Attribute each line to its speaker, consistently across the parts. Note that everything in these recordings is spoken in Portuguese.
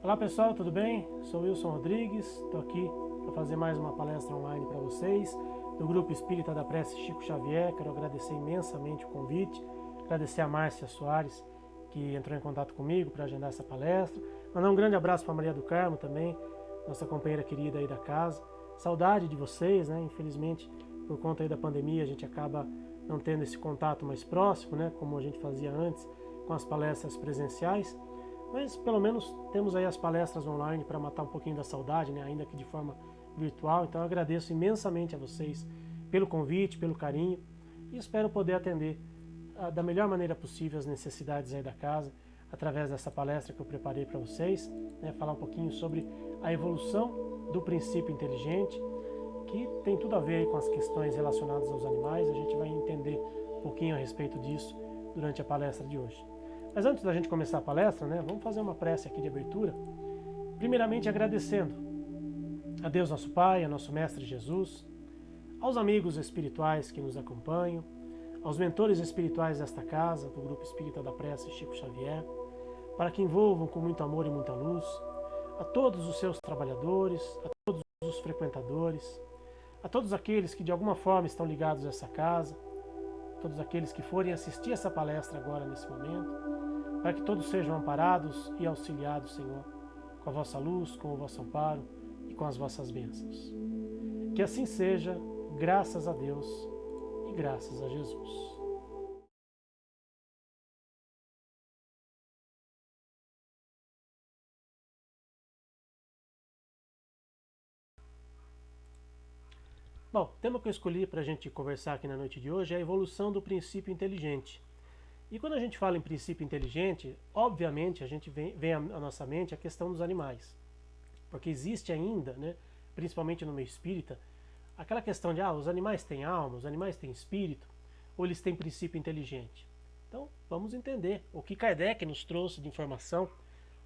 Speaker 1: Olá pessoal, tudo bem? Sou Wilson Rodrigues, estou aqui para fazer mais uma palestra online para vocês do Grupo Espírita da Prece Chico Xavier. Quero agradecer imensamente o convite, agradecer a Márcia Soares que entrou em contato comigo para agendar essa palestra. Mandar um grande abraço para Maria do Carmo também, nossa companheira querida aí da casa. Saudade de vocês, né? Infelizmente, por conta aí da pandemia, a gente acaba não tendo esse contato mais próximo, né? Como a gente fazia antes com as palestras presenciais. Mas pelo menos temos aí as palestras online para matar um pouquinho da saudade, né? Ainda que de forma virtual. Então eu agradeço imensamente a vocês pelo convite, pelo carinho e espero poder atender da melhor maneira possível as necessidades aí da casa através dessa palestra que eu preparei para vocês, né? Falar um pouquinho sobre a evolução do princípio inteligente, que tem tudo a ver aí com as questões relacionadas aos animais. A gente vai entender um pouquinho a respeito disso durante a palestra de hoje. Mas antes da gente começar a palestra, né, vamos fazer uma prece aqui de abertura. Primeiramente agradecendo a Deus nosso Pai, a nosso Mestre Jesus, aos amigos espirituais que nos acompanham, aos mentores espirituais desta casa, do Grupo Espírita da Prece Chico Xavier, para que envolvam com muito amor e muita luz a todos os seus trabalhadores, a todos os frequentadores, a todos aqueles que de alguma forma estão ligados a essa casa, todos aqueles que forem assistir essa palestra agora nesse momento, para que todos sejam amparados e auxiliados, Senhor, com a vossa luz, com o vosso amparo e com as vossas bênçãos. Que assim seja, graças a Deus e graças a Jesus. Bom, o tema que eu escolhi para a gente conversar aqui na noite de hoje é a evolução do princípio inteligente. E quando a gente fala em princípio inteligente, obviamente a gente vem à nossa mente a questão dos animais. Porque existe ainda, né, principalmente no meio espírita, aquela questão de os animais têm alma, os animais têm espírito, ou eles têm princípio inteligente. Então vamos entender o que Kardec nos trouxe de informação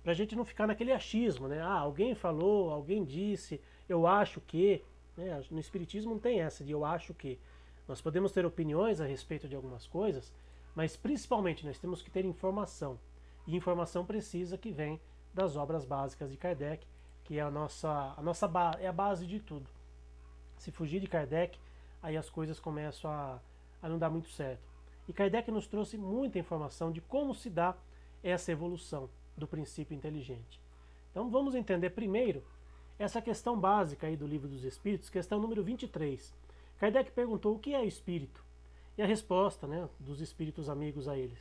Speaker 1: para a gente não ficar naquele achismo, né? Alguém falou, alguém disse, eu acho que. Né? No Espiritismo não tem essa de eu acho que. Nós podemos ter opiniões a respeito de algumas coisas, mas principalmente nós temos que ter informação. E informação precisa que vem das obras básicas de Kardec, que é é a base de tudo. Se fugir de Kardec, aí as coisas começam a não dar muito certo. E Kardec nos trouxe muita informação de como se dá essa evolução do princípio inteligente. Então vamos entender primeiro essa questão básica aí do Livro dos Espíritos, questão número 23. Kardec perguntou o que é espírito? E a resposta, né, dos espíritos amigos a eles: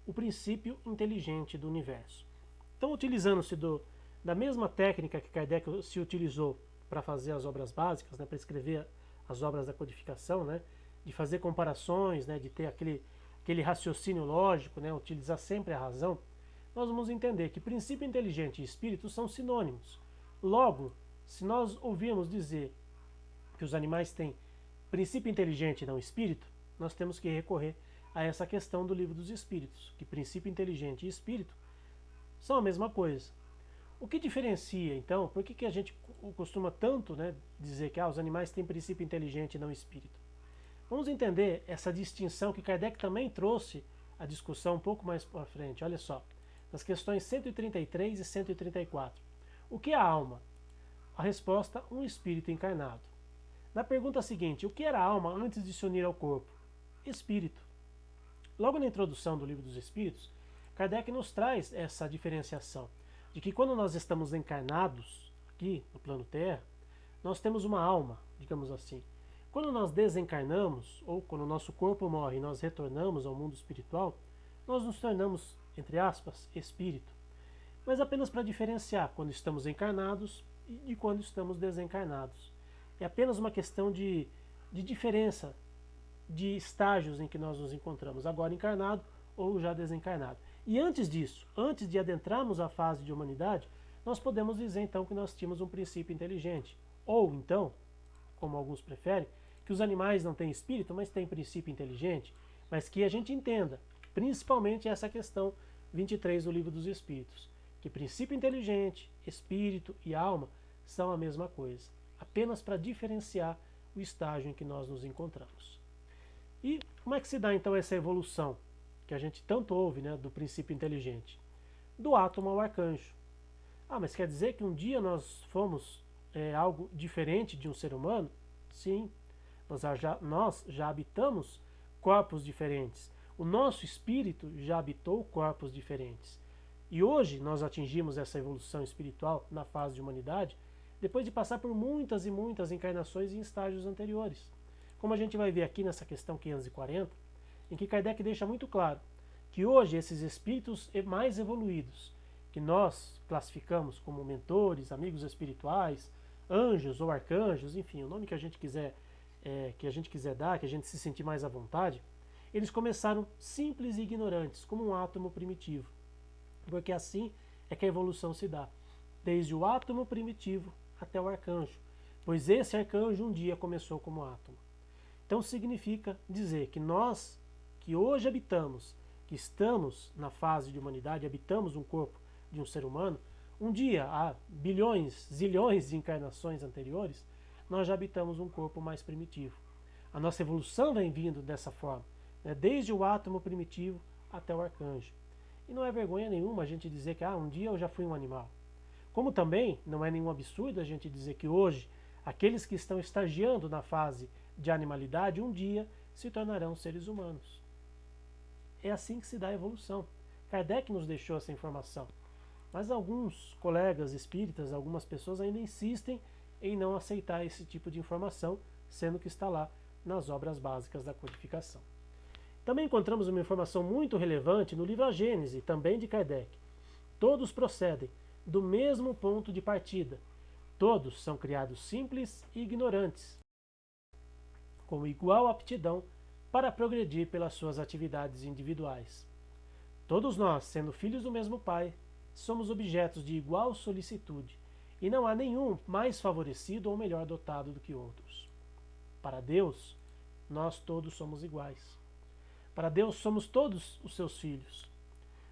Speaker 1: o princípio inteligente do universo. Então, utilizando-se da mesma técnica que Kardec se utilizou para fazer as obras básicas, né, para escrever as obras da codificação, né, de fazer comparações, né, de ter aquele raciocínio lógico, né, utilizar sempre a razão, nós vamos entender que princípio inteligente e espírito são sinônimos. Logo, se nós ouvirmos dizer que os animais têm princípio inteligente e não espírito, nós temos que recorrer a essa questão do Livro dos Espíritos, que princípio inteligente e espírito são a mesma coisa. O que diferencia, então, por que a gente costuma tanto, né, dizer que os animais têm princípio inteligente e não espírito? Vamos entender essa distinção que Kardec também trouxe à discussão um pouco mais para frente. Olha só, nas questões 133 e 134. O que é a alma? A resposta: um espírito encarnado. Na pergunta seguinte, o que era a alma antes de se unir ao corpo? Espírito. Logo na introdução do Livro dos Espíritos, Kardec nos traz essa diferenciação de que quando nós estamos encarnados aqui no plano Terra, nós temos uma alma, digamos assim. Quando nós desencarnamos, ou quando o nosso corpo morre e nós retornamos ao mundo espiritual, nós nos tornamos, entre aspas, espírito. Mas apenas para diferenciar quando estamos encarnados e de quando estamos desencarnados. É apenas uma questão de diferença de estágios em que nós nos encontramos, agora encarnado ou já desencarnado. E antes disso, antes de adentrarmos a fase de humanidade, nós podemos dizer então que nós tínhamos um princípio inteligente. Ou então, como alguns preferem, que os animais não têm espírito, mas têm princípio inteligente, mas que a gente entenda, principalmente essa questão 23 do Livro dos Espíritos, que princípio inteligente, espírito e alma são a mesma coisa, apenas para diferenciar o estágio em que nós nos encontramos. E como é que se dá então essa evolução que a gente tanto ouve, né, do princípio inteligente? Do átomo ao arcanjo. Ah, mas quer dizer que um dia nós fomos algo diferente de um ser humano? Sim, nós já habitamos corpos diferentes. O nosso espírito já habitou corpos diferentes. E hoje nós atingimos essa evolução espiritual na fase de humanidade depois de passar por muitas e muitas encarnações em estágios anteriores. Como a gente vai ver aqui nessa questão 540, em que Kardec deixa muito claro que hoje esses espíritos mais evoluídos, que nós classificamos como mentores, amigos espirituais, anjos ou arcanjos, enfim, o nome que a gente quiser dar, que a gente se sentir mais à vontade, eles começaram simples e ignorantes, como um átomo primitivo. Porque assim é que a evolução se dá, desde o átomo primitivo até o arcanjo, pois esse arcanjo um dia começou como átomo. Então significa dizer que nós, que hoje habitamos, que estamos na fase de humanidade, habitamos um corpo de um ser humano, um dia, há bilhões, zilhões de encarnações anteriores, nós já habitamos um corpo mais primitivo. A nossa evolução vem vindo dessa forma, né, desde o átomo primitivo até o arcanjo. E não é vergonha nenhuma a gente dizer que um dia eu já fui um animal. Como também não é nenhum absurdo a gente dizer que hoje aqueles que estão estagiando na fase de animalidade um dia se tornarão seres humanos. É assim que se dá a evolução. Kardec nos deixou essa informação. Mas alguns colegas espíritas, algumas pessoas ainda insistem em não aceitar esse tipo de informação, sendo que está lá nas obras básicas da codificação. Também encontramos uma informação muito relevante no livro A Gênese, também de Kardec. Todos procedem do mesmo ponto de partida. Todos são criados simples e ignorantes, com igual aptidão para progredir pelas suas atividades individuais. Todos nós, sendo filhos do mesmo Pai, somos objetos de igual solicitude, e não há nenhum mais favorecido ou melhor dotado do que outros. Para Deus, nós todos somos iguais. Para Deus somos todos os seus filhos.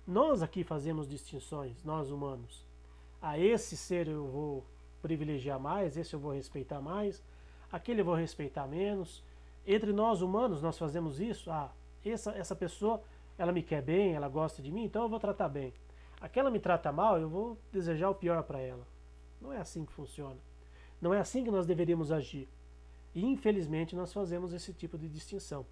Speaker 1: Nós aqui fazemos distinções, nós humanos. Esse ser eu vou privilegiar mais, esse eu vou respeitar mais, aquele eu vou respeitar menos. Entre nós humanos nós fazemos isso. Essa pessoa, ela me quer bem, ela gosta de mim, então eu vou tratar bem. Aquela me trata mal, eu vou desejar o pior para ela. Não é assim que funciona. Não é assim que nós deveríamos agir. E infelizmente nós fazemos esse tipo de distinção.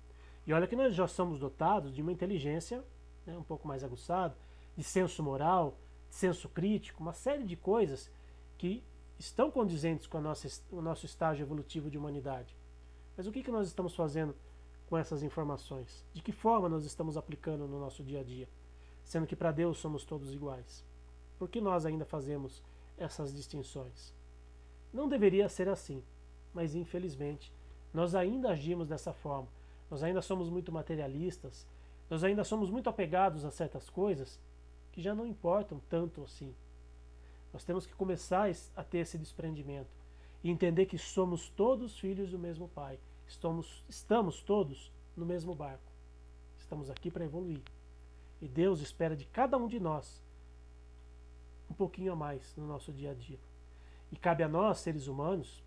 Speaker 1: E olha que nós já somos dotados de uma inteligência, né, um pouco mais aguçada, de senso moral, de senso crítico, uma série de coisas que estão condizentes com o nosso estágio evolutivo de humanidade. Mas o que nós estamos fazendo com essas informações? De que forma nós estamos aplicando no nosso dia a dia? Sendo que para Deus somos todos iguais. Por que nós ainda fazemos essas distinções? Não deveria ser assim, mas infelizmente nós ainda agimos dessa forma. Nós ainda somos muito materialistas, nós ainda somos muito apegados a certas coisas que já não importam tanto assim. Nós temos que começar a ter esse desprendimento e entender que somos todos filhos do mesmo Pai. Estamos todos no mesmo barco. Estamos aqui para evoluir. E Deus espera de cada um de nós um pouquinho a mais no nosso dia a dia. E cabe a nós, seres humanos,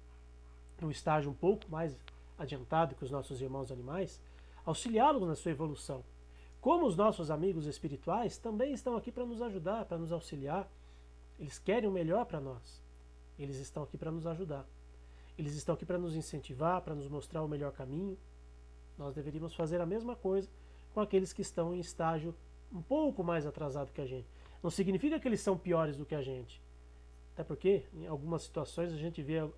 Speaker 1: num estágio um pouco mais adiantado que os nossos irmãos animais, auxiliá-los na sua evolução. Como os nossos amigos espirituais também estão aqui para nos ajudar, para nos auxiliar. Eles querem o melhor para nós. Eles estão aqui para nos ajudar. Eles estão aqui para nos incentivar, para nos mostrar o melhor caminho. Nós deveríamos fazer a mesma coisa com aqueles que estão em estágio um pouco mais atrasado que a gente. Não significa que eles são piores do que a gente. Até porque, em algumas situações, a gente vê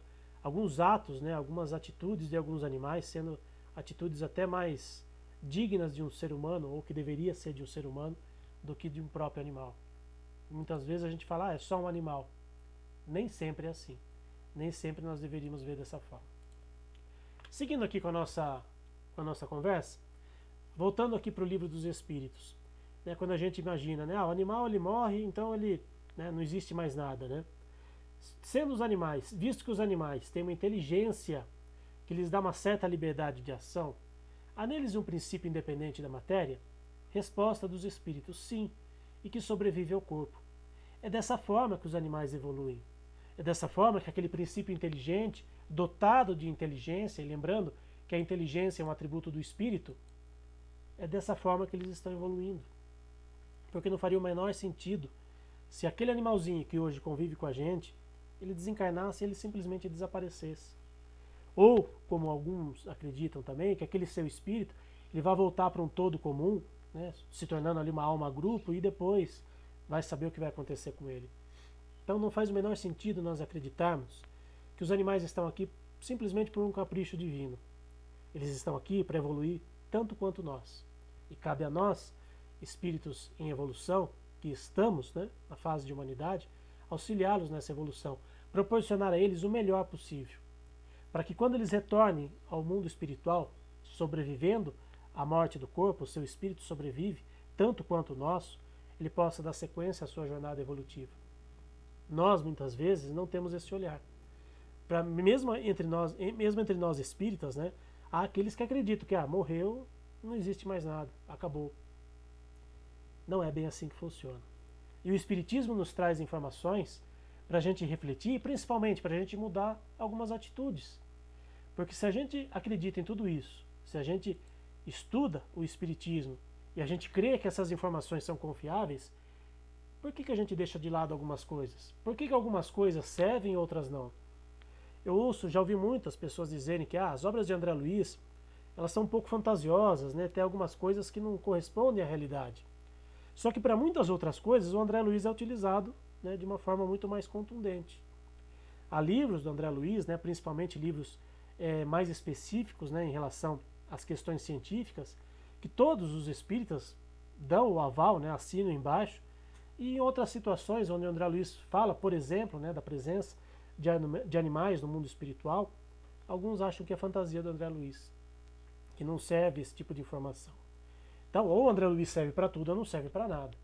Speaker 1: alguns atos, né, algumas atitudes de alguns animais sendo atitudes até mais dignas de um ser humano, ou que deveria ser de um ser humano, do que de um próprio animal. Muitas vezes a gente fala, é só um animal. Nem sempre é assim. Nem sempre nós deveríamos ver dessa forma. Seguindo aqui com a nossa conversa, voltando aqui para o livro dos Espíritos, né, quando a gente imagina, né, o animal ele morre, então ele, né, não existe mais nada, né? Sendo os animais, visto que os animais têm uma inteligência que lhes dá uma certa liberdade de ação, há neles um princípio independente da matéria? Resposta dos espíritos, sim, e que sobrevive ao corpo. É dessa forma que os animais evoluem. É dessa forma que aquele princípio inteligente, dotado de inteligência, e lembrando que a inteligência é um atributo do espírito, é dessa forma que eles estão evoluindo. Porque não faria o menor sentido se aquele animalzinho que hoje convive com a gente, ele desencarnasse e ele simplesmente desaparecesse. Ou, como alguns acreditam também, que aquele seu espírito ele vai voltar para um todo comum, né, se tornando ali uma alma grupo, e depois vai saber o que vai acontecer com ele. Então não faz o menor sentido nós acreditarmos que os animais estão aqui simplesmente por um capricho divino. Eles estão aqui para evoluir tanto quanto nós. E cabe a nós, espíritos em evolução, que estamos, né, na fase de humanidade, auxiliá-los nessa evolução, proporcionar a eles o melhor possível, para que quando eles retornem ao mundo espiritual, sobrevivendo à morte do corpo, o seu espírito sobrevive, tanto quanto o nosso, ele possa dar sequência à sua jornada evolutiva. Nós, muitas vezes, não temos esse olhar. Mesmo entre nós espíritas, né, há aqueles que acreditam que morreu, não existe mais nada, acabou. Não é bem assim que funciona. E o Espiritismo nos traz informações para a gente refletir e principalmente para a gente mudar algumas atitudes. Porque se a gente acredita em tudo isso, se a gente estuda o Espiritismo e a gente crê que essas informações são confiáveis, por que a gente deixa de lado algumas coisas? Por que algumas coisas servem e outras não? Já ouvi muitas pessoas dizerem que as obras de André Luiz, elas são um pouco fantasiosas, né? Tem algumas coisas que não correspondem à realidade. Só que para muitas outras coisas o André Luiz é utilizado, né, de uma forma muito mais contundente. Há livros do André Luiz, né, principalmente livros mais específicos, né, em relação às questões científicas, que todos os espíritas dão o aval, né, assinam embaixo, e em outras situações onde o André Luiz fala, por exemplo, né, da presença de animais no mundo espiritual, alguns acham que é fantasia do André Luiz, que não serve esse tipo de informação. Então, ou o André Luiz serve para tudo ou não serve para nada.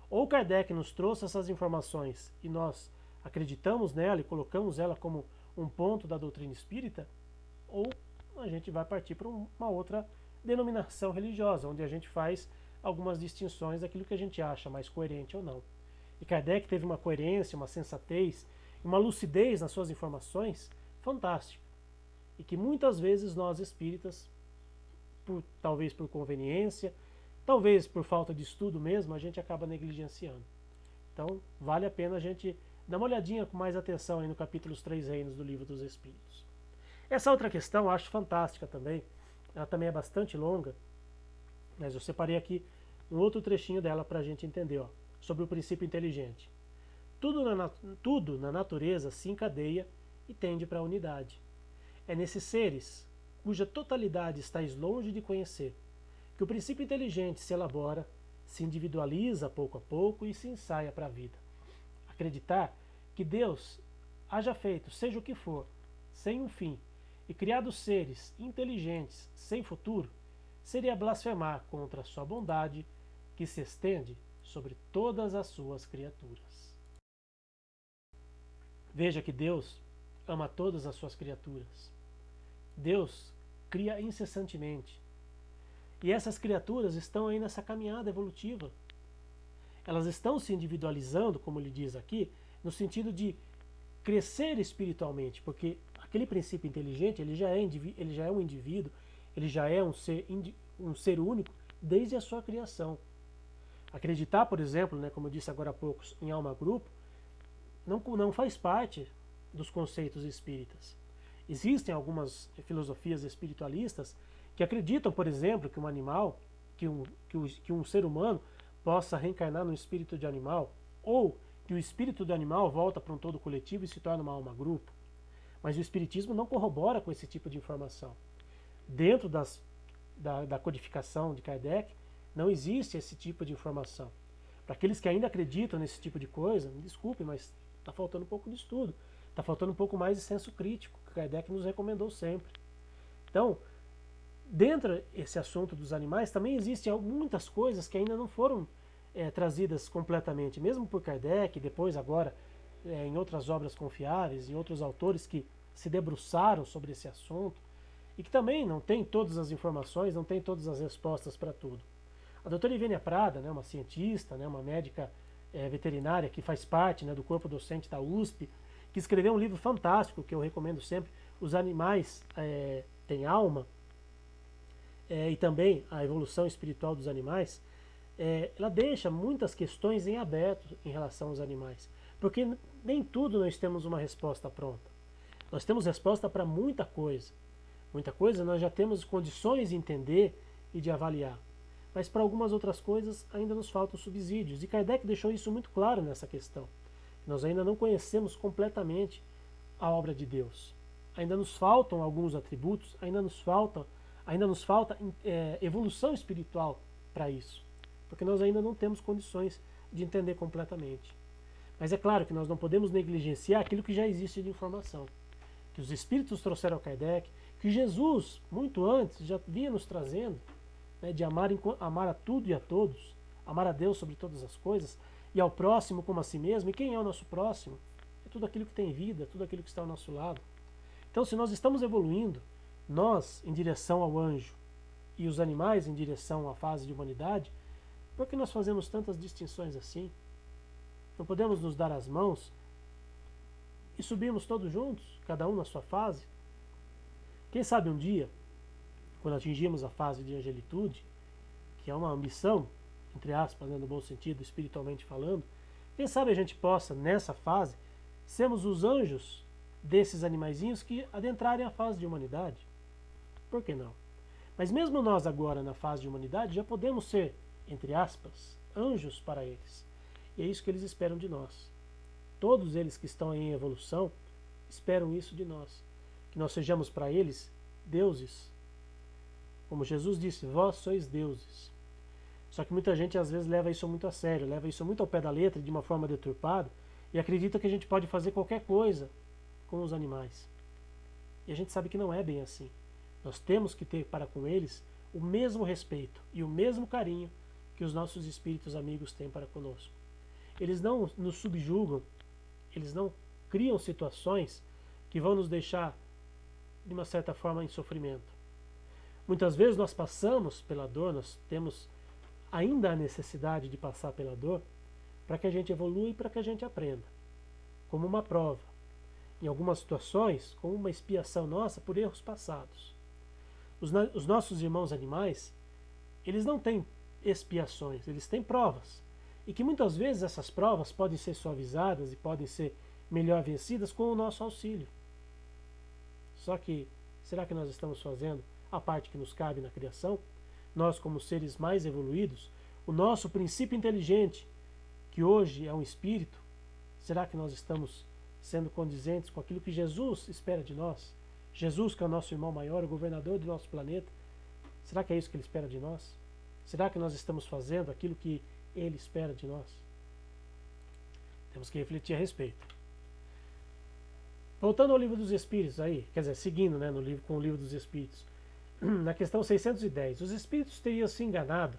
Speaker 1: Ou Kardec nos trouxe essas informações e nós acreditamos nela e colocamos ela como um ponto da doutrina espírita, ou a gente vai partir para uma outra denominação religiosa, onde a gente faz algumas distinções daquilo que a gente acha mais coerente ou não. E Kardec teve uma coerência, uma sensatez, uma lucidez nas suas informações fantástica. E que muitas vezes nós espíritas, talvez por conveniência, talvez por falta de estudo mesmo, a gente acaba negligenciando. Então, vale a pena a gente dar uma olhadinha com mais atenção aí no capítulo Os Três Reinos do Livro dos Espíritos. Essa outra questão eu acho fantástica também. Ela também é bastante longa, mas eu separei aqui um outro trechinho dela para a gente entender, sobre o princípio inteligente. Tudo na natureza se encadeia e tende para a unidade. É nesses seres, cuja totalidade estás longe de conhecer, que o princípio inteligente se elabora, se individualiza pouco a pouco e se ensaia para a vida. Acreditar que Deus haja feito, seja o que for, sem um fim, e criado seres inteligentes sem futuro, seria blasfemar contra a sua bondade, que se estende sobre todas as suas criaturas. Veja que Deus ama todas as suas criaturas. Deus cria incessantemente. E essas criaturas estão aí nessa caminhada evolutiva. Elas estão se individualizando, como ele diz aqui, no sentido de crescer espiritualmente, porque aquele princípio inteligente, ele já é um indivíduo, ele já é um ser único desde a sua criação. Acreditar, por exemplo, né, como eu disse agora há pouco, em alma-grupo, não faz parte dos conceitos espíritas. Existem algumas filosofias espiritualistas que acreditam, por exemplo, que um animal, que um ser humano possa reencarnar no espírito de animal, ou que o espírito do animal volta para um todo coletivo e se torna uma alma-grupo. Mas o espiritismo não corrobora com esse tipo de informação. Dentro da codificação de Kardec, não existe esse tipo de informação. Para aqueles que ainda acreditam nesse tipo de coisa, me desculpe, mas está faltando um pouco de estudo. Está faltando um pouco mais de senso crítico, que Kardec nos recomendou sempre. Então, dentro desse assunto dos animais, também existem muitas coisas que ainda não foram trazidas completamente, mesmo por Kardec, depois agora em outras obras confiáveis, em outros autores que se debruçaram sobre esse assunto, e que também não tem todas as informações, não tem todas as respostas para tudo. A doutora Ivênia Prada, né, uma cientista, né, uma médica veterinária que faz parte, né, do corpo docente da USP, que escreveu um livro fantástico, que eu recomendo sempre, Os Animais Têm Alma, e também A Evolução Espiritual dos Animais. ela deixa muitas questões em aberto em relação aos animais, porque nem tudo nós temos uma resposta pronta. Nós temos resposta para muita coisa. Muita coisa nós já temos condições de entender e de avaliar. Mas para algumas outras coisas ainda nos faltam subsídios. E Kardec deixou isso muito claro nessa questão. Nós ainda não conhecemos completamente a obra de Deus. Ainda nos faltam alguns atributos, ainda nos falta evolução espiritual para isso. Porque nós ainda não temos condições de entender completamente. Mas é claro que nós não podemos negligenciar aquilo que já existe de informação. Que os Espíritos trouxeram a Kardec, que Jesus, muito antes, já vinha nos trazendo, né, de amar a tudo e a todos, amar a Deus sobre todas as coisas, e ao próximo como a si mesmo. E quem é o nosso próximo? É tudo aquilo que tem vida, tudo aquilo que está ao nosso lado. Então, se nós estamos evoluindo, nós em direção ao anjo e os animais em direção à fase de humanidade, por que nós fazemos tantas distinções assim? Não podemos nos dar as mãos e subirmos todos juntos, cada um na sua fase? Quem sabe um dia, quando atingirmos a fase de angelitude, que é uma ambição, entre aspas, né, no bom sentido, espiritualmente falando, quem sabe a gente possa, nessa fase, sermos os anjos desses animaizinhos que adentrarem a fase de humanidade? Por que não? Mas mesmo nós agora, na fase de humanidade, já podemos ser, entre aspas, anjos para eles. E é isso que eles esperam de nós. Todos eles que estão em evolução esperam isso de nós. Que nós sejamos para eles deuses. Como Jesus disse, vós sois deuses. Só que muita gente às vezes leva isso muito a sério, leva isso muito ao pé da letra, de uma forma deturpada, e acredita que a gente pode fazer qualquer coisa com os animais. E a gente sabe que não é bem assim. Nós temos que ter para com eles o mesmo respeito e o mesmo carinho que os nossos espíritos amigos têm para conosco. Eles não nos subjugam, eles não criam situações que vão nos deixar, de uma certa forma, em sofrimento. Muitas vezes nós passamos pela dor, nós temos ainda a necessidade de passar pela dor para que a gente evolua e para que a gente aprenda. Como uma prova. Em algumas situações, como uma expiação nossa por erros passados. Os nossos irmãos animais, eles não têm expiações, eles têm provas. E que muitas vezes essas provas podem ser suavizadas e podem ser melhor vencidas com o nosso auxílio. Só que, será que nós estamos fazendo a parte que nos cabe na criação? Nós, como seres mais evoluídos, o nosso princípio inteligente, que hoje é um espírito, será que nós estamos sendo condizentes com aquilo que Jesus espera de nós? Jesus, que é o nosso irmão maior, o governador do nosso planeta, será que é isso que ele espera de nós? Será que nós estamos fazendo aquilo que ele espera de nós? Temos que refletir a respeito. Voltando ao Livro dos Espíritos, aí, quer dizer, seguindo, né, com o Livro dos Espíritos, na questão 610, os espíritos teriam se enganado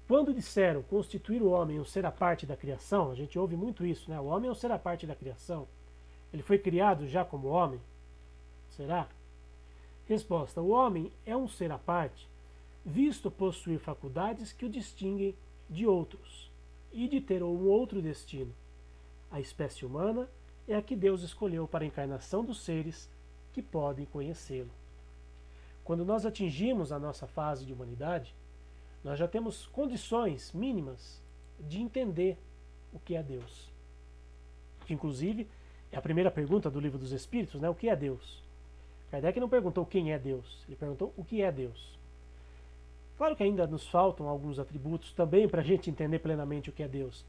Speaker 1: quando disseram constituir o homem um ser à parte da criação. A gente ouve muito isso, né? O homem é um ser à parte da criação. Ele foi criado já como homem? Será? Resposta: o homem é um ser à parte, visto possuir faculdades que o distinguem de outros e de ter um outro destino. A espécie humana é a que Deus escolheu para a encarnação dos seres que podem conhecê-lo. Quando nós atingimos a nossa fase de humanidade, nós já temos condições mínimas de entender o que é Deus. Que, inclusive, é a primeira pergunta do Livro dos Espíritos, né? O que é Deus? Kardec não perguntou quem é Deus, ele perguntou o que é Deus. Claro que ainda nos faltam alguns atributos também para a gente entender plenamente o que é Deus.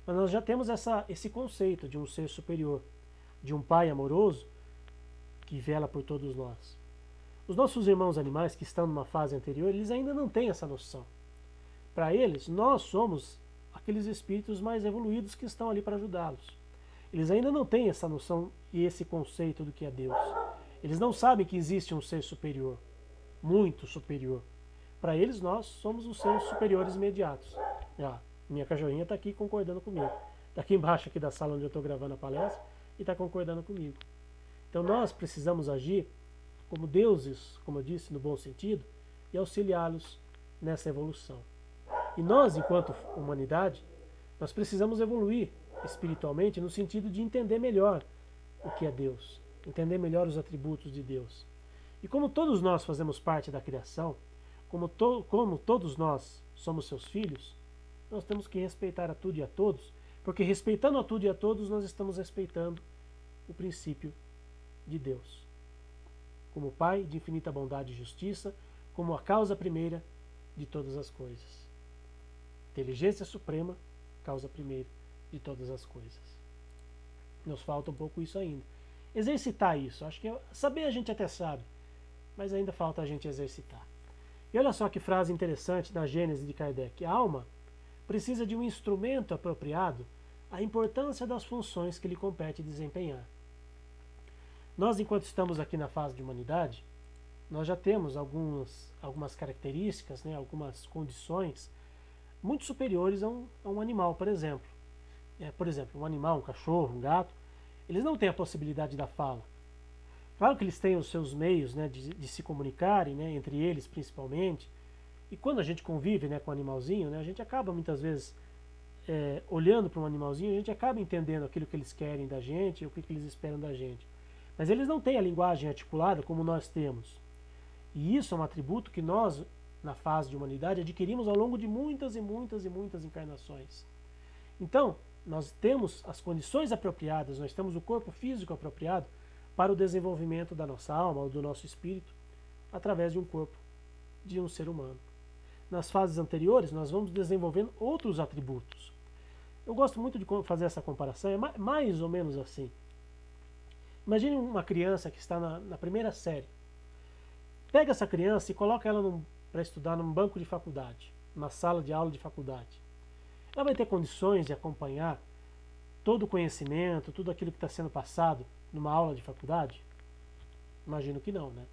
Speaker 1: Mas nós já temos esse conceito de um ser superior, de um pai amoroso que vela por todos nós. Os nossos irmãos animais que estão numa fase anterior, eles ainda não têm essa noção. Para eles, nós somos aqueles espíritos mais evoluídos que estão ali para ajudá-los. Eles ainda não têm essa noção e esse conceito do que é Deus. Eles não sabem que existe um ser superior, muito superior. Para eles, nós somos os seres superiores imediatos. Minha cachorrinha está aqui concordando comigo. Está aqui embaixo aqui da sala onde eu estou gravando a palestra e está concordando comigo. Então nós precisamos agir como deuses, como eu disse, no bom sentido, e auxiliá-los nessa evolução. E nós, enquanto humanidade, nós precisamos evoluir espiritualmente no sentido de entender melhor o que é Deus, entender melhor os atributos de Deus. E como todos nós fazemos parte da criação, como todos nós somos seus filhos, nós temos que respeitar a tudo e a todos, porque respeitando a tudo e a todos, nós estamos respeitando o princípio de Deus, como Pai de infinita bondade e justiça, como a causa primeira de todas as coisas. Inteligência suprema, causa primeira de todas as coisas. Nos falta um pouco isso ainda. Exercitar isso. Acho que saber a gente até sabe, mas ainda falta a gente exercitar. E olha só que frase interessante na Gênese de Kardec. A alma precisa de um instrumento apropriado à importância das funções que lhe compete desempenhar. Nós, enquanto estamos aqui na fase de humanidade, nós já temos algumas características, né, algumas condições muito superiores a um animal, por exemplo. Por exemplo, um animal, um cachorro, um gato, eles não têm a possibilidade da fala. Claro que eles têm os seus meios, né, de se comunicarem, né, entre eles principalmente. E quando a gente convive, né, com o animalzinho, né, a gente acaba muitas vezes olhando para um animalzinho, a gente acaba entendendo aquilo que eles querem da gente, o que eles esperam da gente. Mas eles não têm a linguagem articulada como nós temos. E isso é um atributo que nós, na fase de humanidade, adquirimos ao longo de muitas e muitas e muitas encarnações. Então, nós temos as condições apropriadas, nós temos o corpo físico apropriado para o desenvolvimento da nossa alma ou do nosso espírito através de um corpo de um ser humano. Nas fases anteriores, nós vamos desenvolvendo outros atributos. Eu gosto muito de fazer essa comparação, é mais ou menos assim. Imagine uma criança que está na primeira série. Pega essa criança e coloca ela para estudar num banco de faculdade, numa sala de aula de faculdade. Ela vai ter condições de acompanhar todo o conhecimento, tudo aquilo que está sendo passado numa aula de faculdade? Imagino que não, né?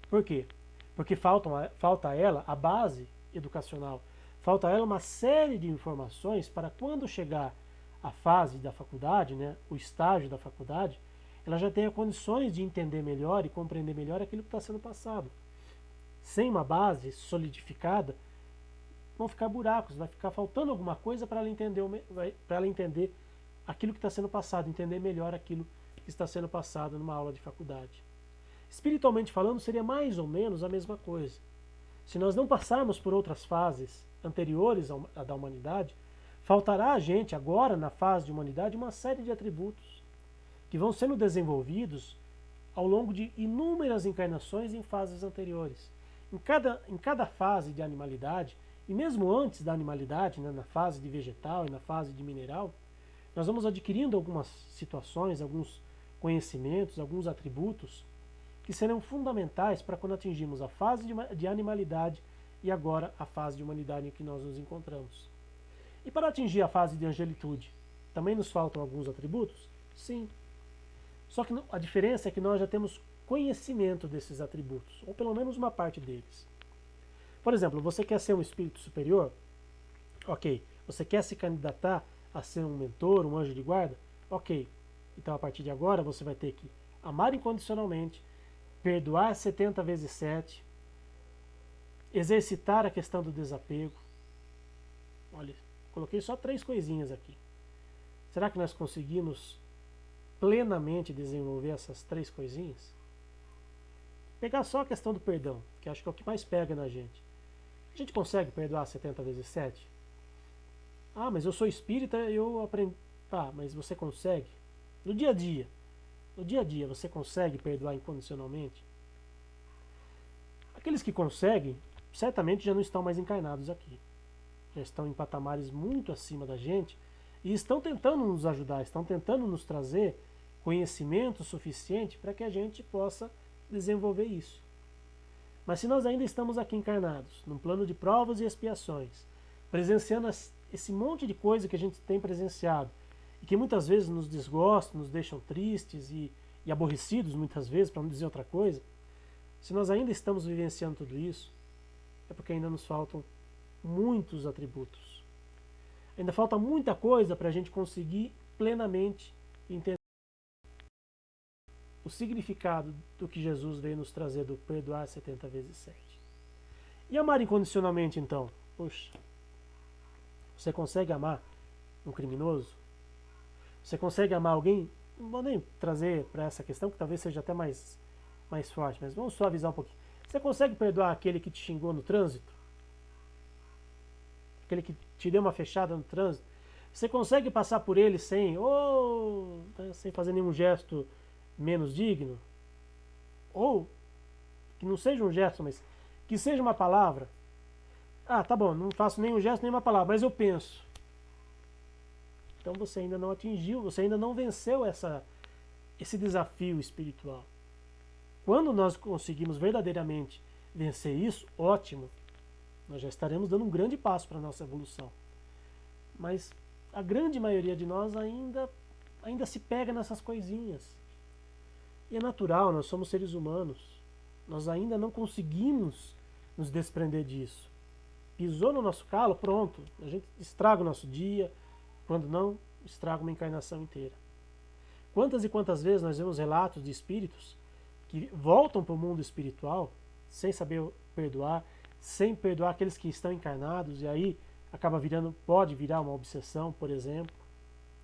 Speaker 1: Por quê? Porque falta a ela a base educacional, falta a ela uma série de informações para quando chegar a fase da faculdade, né, o estágio da faculdade, ela já tenha condições de entender melhor e compreender melhor aquilo que está sendo passado. Sem uma base solidificada, vão ficar buracos, vai ficar faltando alguma coisa para ela entender aquilo que está sendo passado, entender melhor aquilo que está sendo passado numa aula de faculdade. Espiritualmente falando, seria mais ou menos a mesma coisa. Se nós não passarmos por outras fases anteriores à da humanidade, faltará a gente agora, na fase de humanidade, uma série de atributos que vão sendo desenvolvidos ao longo de inúmeras encarnações em fases anteriores. Em cada fase de animalidade, e mesmo antes da animalidade, né, na fase de vegetal e na fase de mineral, nós vamos adquirindo algumas situações, alguns conhecimentos, alguns atributos que serão fundamentais para quando atingirmos a fase de animalidade e agora a fase de humanidade em que nós nos encontramos. E para atingir a fase de angelitude, também nos faltam alguns atributos? Sim. Só que a diferença é que nós já temos conhecimento desses atributos, ou pelo menos uma parte deles. Por exemplo, você quer ser um espírito superior? Ok. Você quer se candidatar a ser um mentor, um anjo de guarda? Ok. Então, a partir de agora, você vai ter que amar incondicionalmente, perdoar 70 vezes 7, exercitar a questão do desapego. Olha, coloquei só 3 coisinhas aqui. Será que nós conseguimos plenamente desenvolver essas 3 coisinhas? Pegar só a questão do perdão, que acho que é o que mais pega na gente. A gente consegue perdoar 70 vezes 7? Ah, mas eu sou espírita e eu aprendi. Tá, mas você consegue? No dia a dia, você consegue perdoar incondicionalmente? Aqueles que conseguem, certamente já não estão mais encarnados aqui. Já estão em patamares muito acima da gente e estão tentando nos ajudar, estão tentando nos trazer conhecimento suficiente para que a gente possa desenvolver isso. Mas se nós ainda estamos aqui encarnados, num plano de provas e expiações, presenciando esse monte de coisa que a gente tem presenciado e que muitas vezes nos desgostam, nos deixam tristes e aborrecidos muitas vezes, para não dizer outra coisa, se nós ainda estamos vivenciando tudo isso, é porque ainda nos faltam muitos atributos. Ainda falta muita coisa para a gente conseguir plenamente entender o significado do que Jesus veio nos trazer do perdoar 70 vezes 7. E amar incondicionalmente, então? Poxa, você consegue amar um criminoso? Você consegue amar alguém? Não vou nem trazer para essa questão, que talvez seja até mais forte, mas vamos suavizar um pouquinho. Você consegue perdoar aquele que te xingou no trânsito? aquele que te deu uma fechada no trânsito, você consegue passar por ele sem, né, sem fazer nenhum gesto menos digno? Ou que não seja um gesto, mas que seja uma palavra. Ah, tá bom, não faço nenhum gesto, nenhuma palavra, mas eu penso. Então você ainda não atingiu, você ainda não venceu esse desafio espiritual. Quando nós conseguimos verdadeiramente vencer isso, ótimo, nós já estaremos dando um grande passo para a nossa evolução. Mas a grande maioria de nós ainda se pega nessas coisinhas. E é natural, nós somos seres humanos. Nós ainda não conseguimos nos desprender disso. Pisou no nosso calo, pronto. A gente estraga o nosso dia. Quando não, estraga uma encarnação inteira. Quantas e quantas vezes nós vemos relatos de espíritos que voltam para o mundo espiritual sem saber perdoar, sem perdoar aqueles que estão encarnados, e aí pode virar uma obsessão, por exemplo.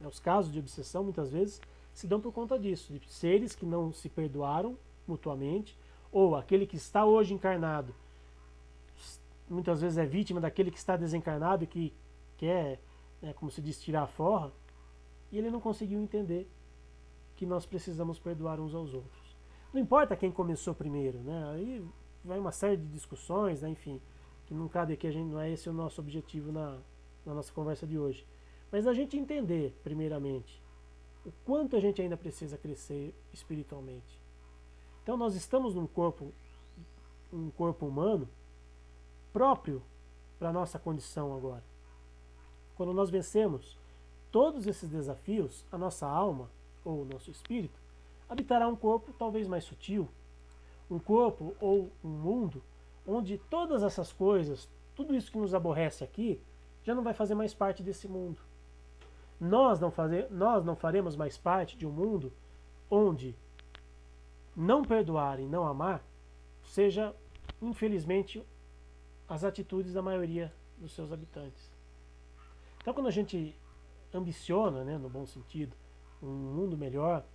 Speaker 1: Os casos de obsessão muitas vezes se dão por conta disso, de seres que não se perdoaram mutuamente, ou aquele que está hoje encarnado muitas vezes é vítima daquele que está desencarnado e que quer, né, como se diz, tirar a forra, e ele não conseguiu entender que nós precisamos perdoar uns aos outros. Não importa quem começou primeiro, né? Aí vai uma série de discussões, né, enfim, que não cabe aqui, não é esse o nosso objetivo na nossa conversa de hoje. Mas a gente entender, primeiramente, o quanto a gente ainda precisa crescer espiritualmente. Então nós estamos num corpo humano próprio para a nossa condição agora. Quando nós vencemos todos esses desafios, a nossa alma, ou o nosso espírito, habitará um corpo talvez mais sutil, um corpo ou um mundo onde todas essas coisas, tudo isso que nos aborrece aqui, já não vai fazer mais parte desse mundo. Nós não faremos mais parte de um mundo onde não perdoar e não amar seja, infelizmente, as atitudes da maioria dos seus habitantes. Então, quando a gente ambiciona, né, no bom sentido, um mundo melhor,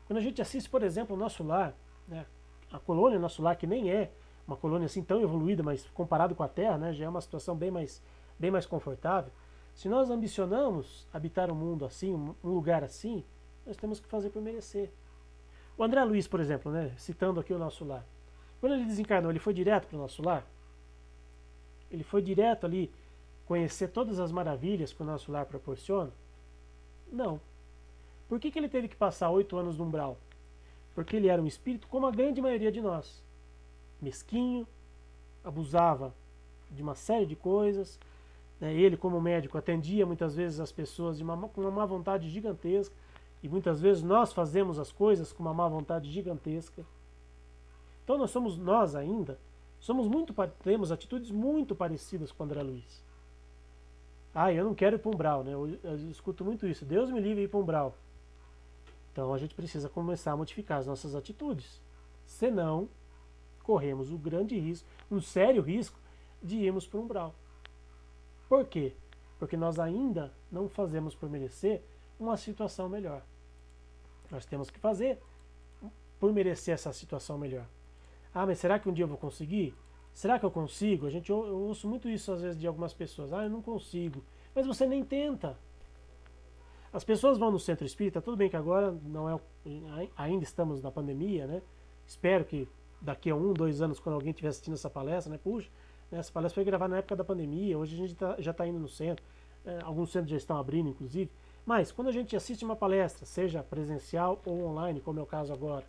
Speaker 1: quando a gente assiste, por exemplo, o Nosso Lar, né, a colônia Nosso Lar, que nem é uma colônia assim tão evoluída, mas comparado com a Terra, né, já é uma situação bem mais confortável. Se nós ambicionamos habitar um mundo assim, um lugar assim, nós temos que fazer por merecer. O André Luiz, por exemplo, né, citando aqui o Nosso Lar, quando ele desencarnou, ele foi direto para o Nosso Lar? Ele foi direto ali conhecer todas as maravilhas que o Nosso Lar proporciona? Não. Por que ele teve que passar 8 anos no umbral? Porque ele era um espírito como a grande maioria de nós. Mesquinho, abusava de uma série de coisas. Né? Ele, como médico, atendia muitas vezes as pessoas com uma má vontade gigantesca. E muitas vezes nós fazemos as coisas com uma má vontade gigantesca. Então nós ainda temos atitudes muito parecidas com o André Luiz. Eu não quero ir para um umbral, né? Eu escuto muito isso. Deus me livre de ir para um umbral. Então a gente precisa começar a modificar as nossas atitudes. Senão, corremos o grande risco, um sério risco, de irmos para um umbral. Por quê? Porque nós ainda não fazemos por merecer uma situação melhor. Nós temos que fazer por merecer essa situação melhor. Mas será que um dia eu vou conseguir? Será que eu consigo? Eu ouço muito isso às vezes de algumas pessoas. Eu não consigo. Mas você nem tenta. As pessoas vão no centro espírita, tudo bem que agora ainda estamos na pandemia, né? Espero que daqui a 1, 2 anos, quando alguém estiver assistindo essa palestra, né? Puxa, né, essa palestra foi gravada na época da pandemia, hoje a gente já está indo no centro, alguns centros já estão abrindo, inclusive. Mas quando a gente assiste uma palestra, seja presencial ou online, como é o caso agora,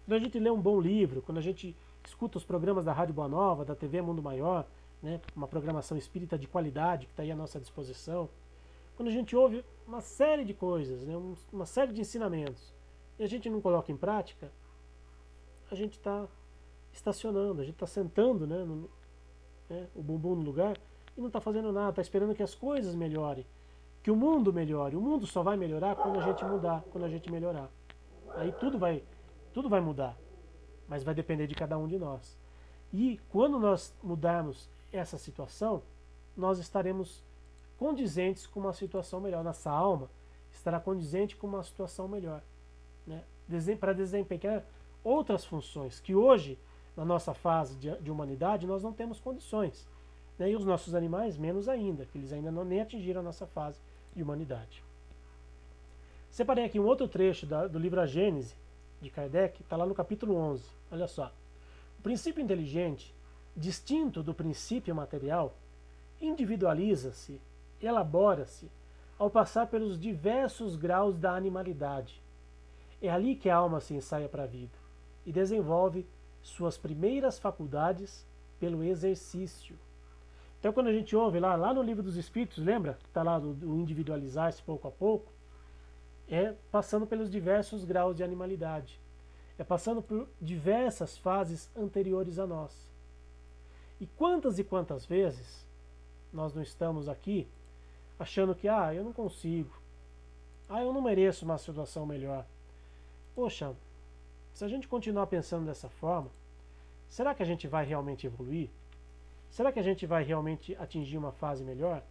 Speaker 1: quando a gente lê um bom livro, quando a gente escuta os programas da Rádio Boa Nova, da TV Mundo Maior, né, uma programação espírita de qualidade que está aí à nossa disposição, quando a gente ouve uma série de coisas, né, uma série de ensinamentos, e a gente não coloca em prática, a gente está estacionando, a gente está sentando, né, o bumbum no lugar e não está fazendo nada, está esperando que as coisas melhorem, que o mundo melhore. O mundo só vai melhorar quando a gente mudar, quando a gente melhorar. Aí tudo vai mudar, mas vai depender de cada um de nós. E quando nós mudarmos essa situação, nós estaremos condizentes com uma situação melhor. Nossa alma estará condizente com uma situação melhor, né? Para desempenhar outras funções que hoje, na nossa fase de humanidade, nós não temos condições. né? E os nossos animais menos ainda, que eles ainda não nem atingiram a nossa fase de humanidade. Separei aqui um outro trecho do livro A Gênese, de Kardec, está lá no capítulo 11. Olha só. O princípio inteligente, distinto do princípio material, individualiza-se, elabora-se, ao passar pelos diversos graus da animalidade. É ali que a alma se ensaia para a vida e desenvolve suas primeiras faculdades pelo exercício. Então, quando a gente ouve lá no Livro dos Espíritos, lembra? Está lá do individualizar-se pouco a pouco. É passando pelos diversos graus de animalidade. É passando por diversas fases anteriores a nós. E quantas vezes nós não estamos aqui achando que, eu não consigo, eu não mereço uma situação melhor. Poxa, se a gente continuar pensando dessa forma, será que a gente vai realmente evoluir? Será que a gente vai realmente atingir uma fase melhor?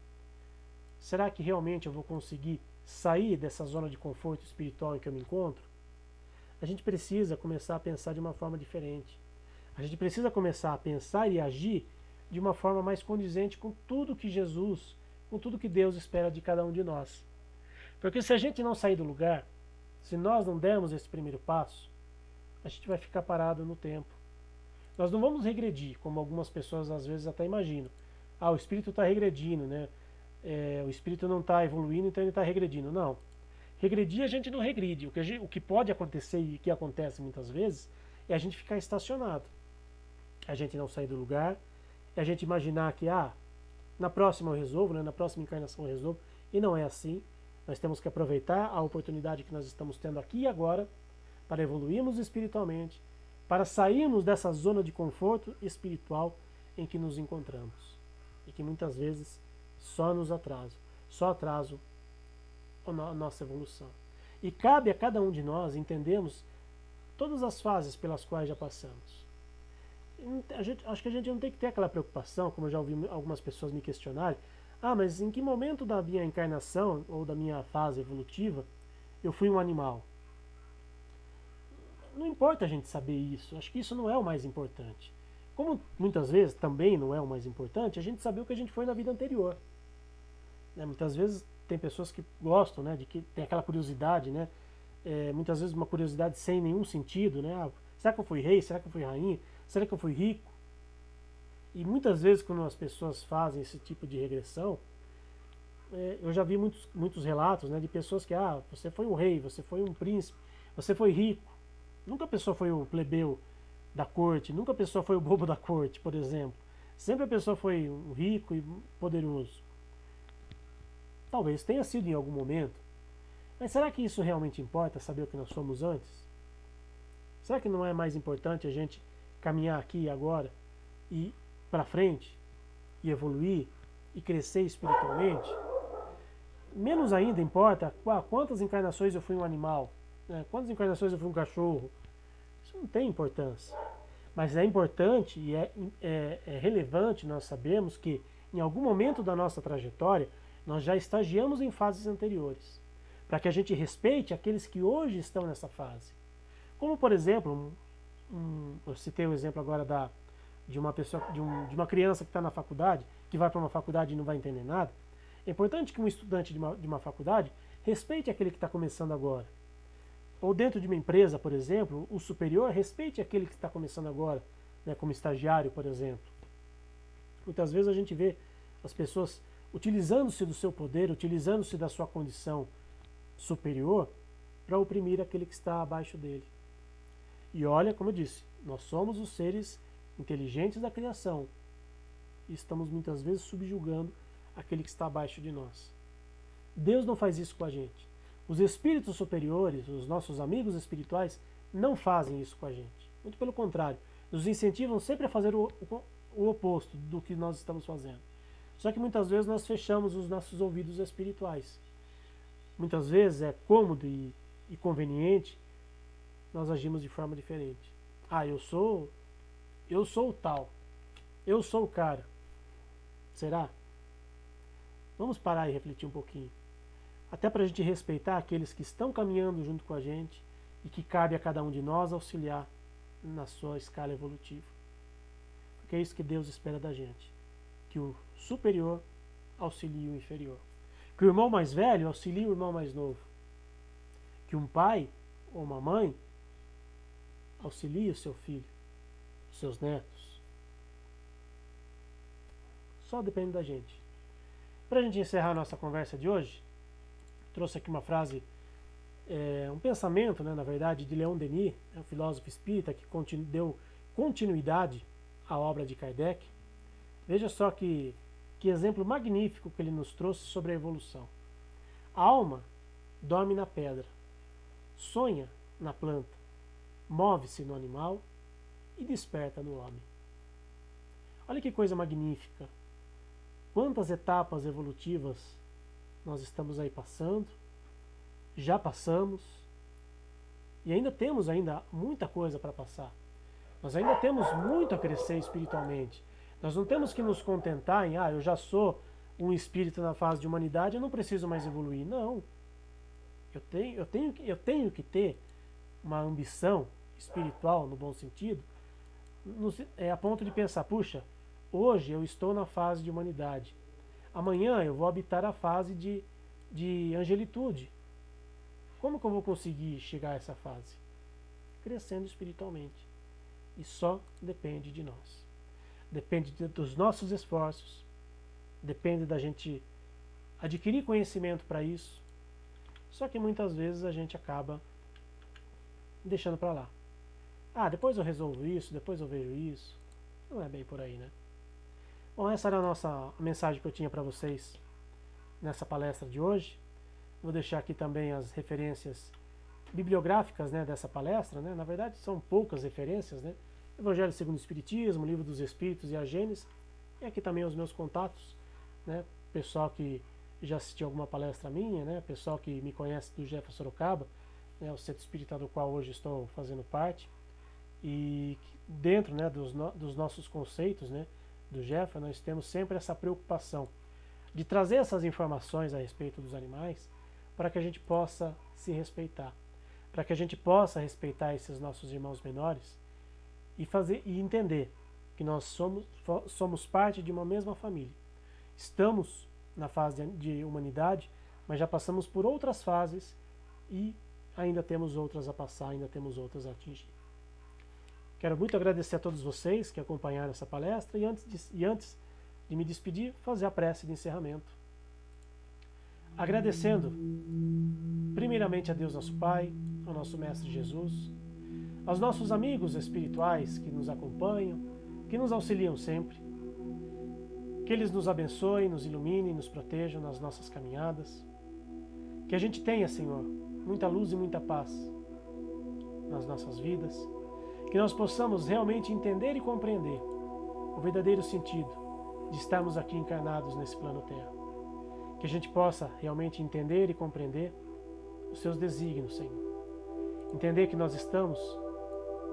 Speaker 1: Será que realmente eu vou conseguir sair dessa zona de conforto espiritual em que eu me encontro? A gente precisa começar a pensar de uma forma diferente. A gente precisa começar a pensar e agir de uma forma mais condizente com tudo que Jesus, com tudo que Deus espera de cada um de nós. Porque se a gente não sair do lugar, se nós não dermos esse primeiro passo, a gente vai ficar parado no tempo. Nós não vamos regredir, como algumas pessoas às vezes até imaginam. O espírito está regredindo, né? O espírito não está evoluindo, então ele está regredindo. Não. Regredir a gente não regride. O que pode acontecer e que acontece muitas vezes é a gente ficar estacionado. A gente não sair do lugar, é a gente imaginar que na próxima eu resolvo, né? Na próxima encarnação eu resolvo. E não é assim. Nós temos que aproveitar a oportunidade que nós estamos tendo aqui e agora para evoluirmos espiritualmente, para sairmos dessa zona de conforto espiritual em que nos encontramos. E que muitas vezes só atrasa a nossa evolução. E cabe a cada um de nós entendermos todas as fases pelas quais já passamos. Acho que a gente não tem que ter aquela preocupação, como eu já ouvi algumas pessoas me questionarem, mas em que momento da minha encarnação ou da minha fase evolutiva eu fui um animal? Não importa a gente saber isso, acho que isso não é o mais importante. Como muitas vezes também não é o mais importante, a gente saber o que a gente foi na vida anterior. Muitas vezes tem pessoas que gostam, né, de que tem aquela curiosidade, né, muitas vezes uma curiosidade sem nenhum sentido, né, será que eu fui rei, será que eu fui rainha, será que eu fui rico? E muitas vezes quando as pessoas fazem esse tipo de regressão, eu já vi muitos relatos, né, de pessoas que, você foi um rei, você foi um príncipe, você foi rico. Nunca a pessoa foi o plebeu da corte, nunca a pessoa foi o bobo da corte, por exemplo. Sempre a pessoa foi um rico e poderoso. Talvez tenha sido em algum momento, mas será que isso realmente importa, saber o que nós fomos antes? Será que não é mais importante a gente caminhar aqui e agora e para frente e evoluir e crescer espiritualmente? Menos ainda importa quantas encarnações eu fui um animal, né? Quantas encarnações eu fui um cachorro. Isso não tem importância. Mas é importante e é relevante nós sabermos que em algum momento da nossa trajetória nós já estagiamos em fases anteriores, para que a gente respeite aqueles que hoje estão nessa fase. Como, por exemplo, eu citei o exemplo agora de uma pessoa, de uma criança que está na faculdade, que vai para uma faculdade e não vai entender nada. É importante que um estudante de uma faculdade respeite aquele que está começando agora. Ou dentro de uma empresa, por exemplo, o superior respeite aquele que está começando agora, né, como estagiário, por exemplo. Muitas vezes a gente vê as pessoas utilizando-se do seu poder, utilizando-se da sua condição superior para oprimir aquele que está abaixo dele. E olha, como eu disse, nós somos os seres inteligentes da criação e estamos muitas vezes subjugando aquele que está abaixo de nós. Deus não faz isso com a gente. Os espíritos superiores, os nossos amigos espirituais, não fazem isso com a gente. Muito pelo contrário, nos incentivam sempre a fazer o oposto do que nós estamos fazendo. Só que muitas vezes nós fechamos os nossos ouvidos espirituais. Muitas vezes é cômodo e conveniente, nós agimos de forma diferente. Eu sou o tal. Eu sou o cara. Será? Vamos parar e refletir um pouquinho. Até para a gente respeitar aqueles que estão caminhando junto com a gente e que cabe a cada um de nós auxiliar na sua escala evolutiva. Porque é isso que Deus espera da gente. que o superior auxilie o inferior. Que o irmão mais velho auxilie o irmão mais novo. Que um pai ou uma mãe auxilie o seu filho, os seus netos. Só depende da gente. Para a gente encerrar a nossa conversa de hoje, trouxe aqui uma frase, um pensamento, né, na verdade, de Leon Denis, um filósofo espírita que deu continuidade à obra de Kardec. Veja só que exemplo magnífico que ele nos trouxe sobre a evolução. A alma dorme na pedra, sonha na planta, move-se no animal e desperta no homem. Olha que coisa magnífica. Quantas etapas evolutivas nós estamos aí passando, já passamos, e ainda temos muita coisa para passar. Nós ainda temos muito a crescer espiritualmente. Nós não temos que nos contentar em, eu já sou um espírito na fase de humanidade, eu não preciso mais evoluir. Não. Eu tenho que ter uma ambição espiritual, no bom sentido, a ponto de pensar, puxa, hoje eu estou na fase de humanidade. Amanhã eu vou habitar a fase de angelitude. Como que eu vou conseguir chegar a essa fase? Crescendo espiritualmente. E só depende de nós. Depende dos nossos esforços. Depende da gente adquirir conhecimento para isso. Só que muitas vezes a gente acaba deixando para lá. Depois eu resolvo isso, depois eu vejo isso. Não é bem por aí, né? Bom, essa era a mensagem que eu tinha para vocês nessa palestra de hoje. Vou deixar aqui também as referências bibliográficas, né, dessa palestra. Né? Na verdade, são poucas referências. Né? Evangelho segundo o Espiritismo, Livro dos Espíritos e a Gênesis. E aqui também os meus contatos. Né? Pessoal que já assistiu alguma palestra minha, né? Pessoal que me conhece do Jefa Sorocaba, né? O centro espírita do qual hoje estou fazendo parte. E dentro, né, dos nossos conceitos, né, do Jefa, nós temos sempre essa preocupação de trazer essas informações a respeito dos animais para que a gente possa se respeitar, para que a gente possa respeitar esses nossos irmãos menores e entender que nós somos parte de uma mesma família. Estamos na fase de humanidade, mas já passamos por outras fases e ainda temos outras a passar, ainda temos outras a atingir. Quero muito agradecer a todos vocês que acompanharam essa palestra e antes de me despedir, fazer a prece de encerramento. Agradecendo primeiramente a Deus nosso Pai, ao nosso Mestre Jesus, aos nossos amigos espirituais que nos acompanham, que nos auxiliam sempre, que eles nos abençoem, nos iluminem, nos protejam nas nossas caminhadas, que a gente tenha, Senhor, muita luz e muita paz nas nossas vidas, que nós possamos realmente entender e compreender o verdadeiro sentido de estarmos aqui encarnados nesse plano Terra. Que a gente possa realmente entender e compreender os seus desígnios, Senhor. Entender que nós estamos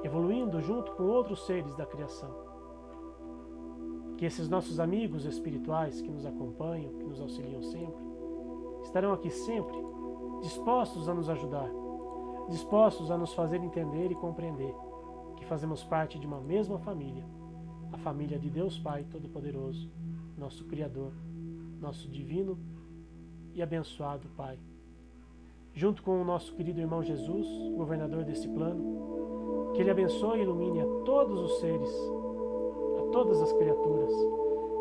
Speaker 1: evoluindo junto com outros seres da criação. Que esses nossos amigos espirituais que nos acompanham, que nos auxiliam sempre, estarão aqui sempre dispostos a nos ajudar, dispostos a nos fazer entender e compreender que fazemos parte de uma mesma família, a família de Deus Pai Todo-Poderoso, nosso Criador, nosso divino e abençoado Pai. Junto com o nosso querido irmão Jesus, governador desse plano, que Ele abençoe e ilumine a todos os seres, a todas as criaturas,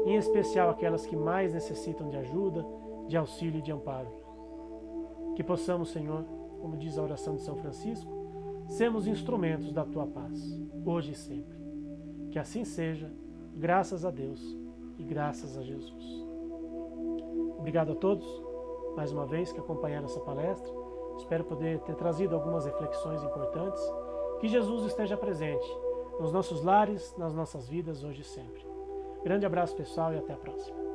Speaker 1: em especial aquelas que mais necessitam de ajuda, de auxílio e de amparo. Que possamos, Senhor, como diz a oração de São Francisco, sermos instrumentos da Tua paz, hoje e sempre. Que assim seja, graças a Deus e graças a Jesus. Obrigado a todos, mais uma vez, que acompanharam essa palestra. Espero poder ter trazido algumas reflexões importantes. Que Jesus esteja presente nos nossos lares, nas nossas vidas, hoje e sempre. Grande abraço, pessoal, e até a próxima.